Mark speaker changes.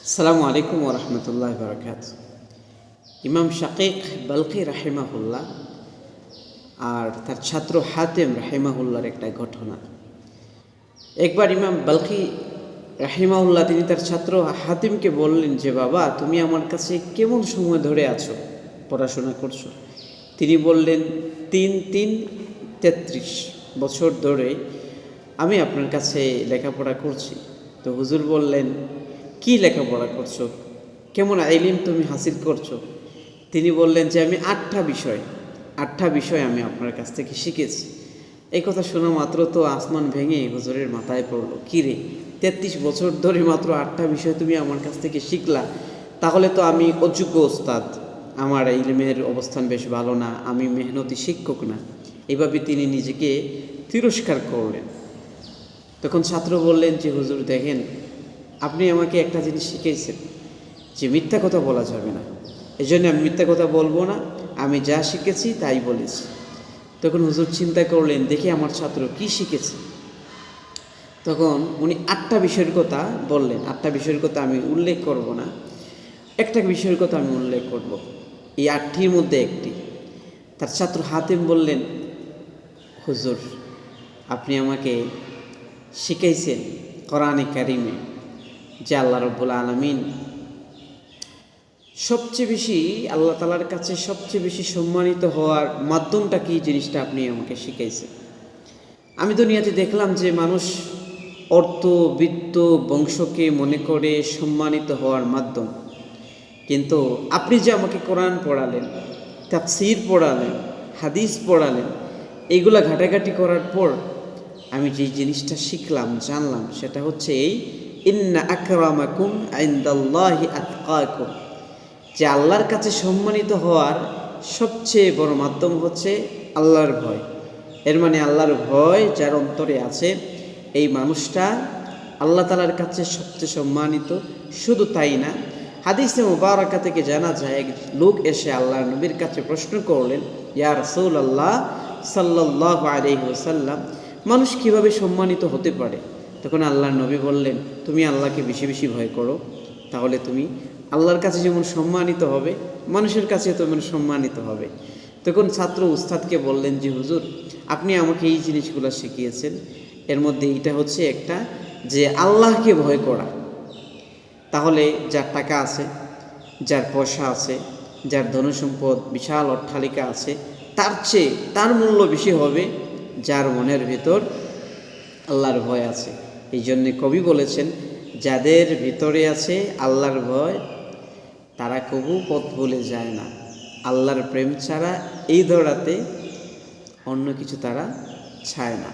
Speaker 1: আসসালামু আলাইকুম ওয়া রাহমাতুল্লাহি ওয়া বারাকাতুহু। ইমাম শাকিক বালখি রাহিমাহুল্লাহ আর তার ছাত্র হাতেম রাহিমাহুল্লাহর একটা ঘটনা। একবার ইমাম বালখি রাহিমাহুল্লাহ তিনি তার ছাত্র হাতিমকে বললেন যে, বাবা তুমি আমার কাছে কেমন সময় ধরে আছো, পড়াশোনা করছো? তিনি বললেন, ৩-৩-৩৩ বছর ধরে আমি আপনার কাছে লেখাপড়া করছি। তো হুজুর বললেন, কি লেখাপড়া করছো, কেমন ইলম তুমি হাসিল করছো? তিনি বললেন যে, আমি 8টা বিষয় আমি আপনার কাছ থেকে শিখেছি। এই কথা শোনা মাত্র তো আসমান ভেঙে হুজুরের মাথায় পড়লো, কী রে, 33 বছর ধরে মাত্র 8টা বিষয় তুমি আমার কাছ থেকে শিখলা, তাহলে তো আমি অযোগ্য ওস্তাদ, আমার ইলমের অবস্থান বেশ ভালো না, আমি মেহনতি শিক্ষক না। এইভাবে তিনি নিজেকে তিরস্কার করলেন। তখন ছাত্র বললেন যে, হুজুর দেখেন, আপনি আমাকে একটা জিনিস শিখিয়েছেন যে মিথ্যা কথা বলা যাবে না, এই জন্য আমি মিথ্যা কথা বলবো না, আমি যা শিখেছি তাই বলেছি। তখন হুজুর চিন্তা করলেন, দেখি আমার ছাত্র কি শিখেছে। তখন উনি 8টা বিষয়ের কথা বললেন। 8টা বিষয়ের কথা আমি উল্লেখ করব না, একটা বিষয়ের কথা আমি উল্লেখ করব, এই 8টির মধ্যে একটি। তার ছাত্র হাতেম বললেন, হুজুর আপনি আমাকে শিখাইছেন কোরআনে কারিমে যে আল্লাহ রাব্বুল আলামিন সবচেয়ে বেশি, আল্লাহ তাআলার কাছে সবচেয়ে বেশি সম্মানিত হওয়ার মাধ্যমটা কি, জিনিসটা আপনি আমাকে শিখাইছেন। আমি দুনিয়াতে দেখলাম যে মানুষ অর্থ, বৃত্ত, বংশকে মনে করে সম্মানিত হওয়ার মাধ্যম, কিন্তু আপনি যে আমাকে কোরআন পড়ালেন, তাফসীর পড়ালেন, হাদিস পড়ালেন, এইগুলা ঘাটাঘাটি করার পর আমি যে জিনিসটা শিখলাম, জানলাম, সেটা হচ্ছে এই, ইন্না আকরামাকুম ইনদাল্লাহি আতকাকুম, যে আল্লাহর কাছে সম্মানিত হওয়ার সবচেয়ে বড় মাধ্যম হচ্ছে আল্লাহর ভয়। এর মানে আল্লাহর ভয় যার অন্তরে আছে, এই মানুষটা আল্লাহ তাআলার কাছে সবচেয়ে সম্মানিত। শুধু তাই না, হাদিসে মুবারাকা থেকে জানা যায়, এক লোক এসে আল্লাহর নবীর কাছে প্রশ্ন করলেন, ইয়া রাসূলুল্লাহ সাল্লাল্লাহু আলাইহি ওয়াসাল্লাম, মানুষ কিভাবে সম্মানিত হতে পারে? তখন আল্লাহর নবী বললেন, তুমি আল্লাহকে বেশি বেশি ভয় করো, তাহলে তুমি আল্লাহর কাছে যেমন সম্মানিত হবে, মানুষের কাছে তেমন সম্মানিত হবে। তখন ছাত্র উস্তাদকে বললেন যে, হুজুর আপনি আমাকে এই জিনিসগুলো শিখিয়েছেন, এর মধ্যে এইটা হচ্ছে একটা, যে আল্লাহকে ভয় করা। তাহলে যার টাকা আছে, যার পয়সা আছে, যার ধনসম্পদ, বিশাল অট্টালিকা আছে, তার চেয়ে তার মূল্য বেশি হবে যার মনের ভিতর আল্লাহর ভয় আছে। এই জন্যে কবি বলেছেন, যাদের ভিতরে আছে আল্লাহর ভয়, তারা কবু পথ ভুলে যায় না। আল্লাহর প্রেম ছাড়া এই দৌড়াতে অন্য কিছু তারা চায় না।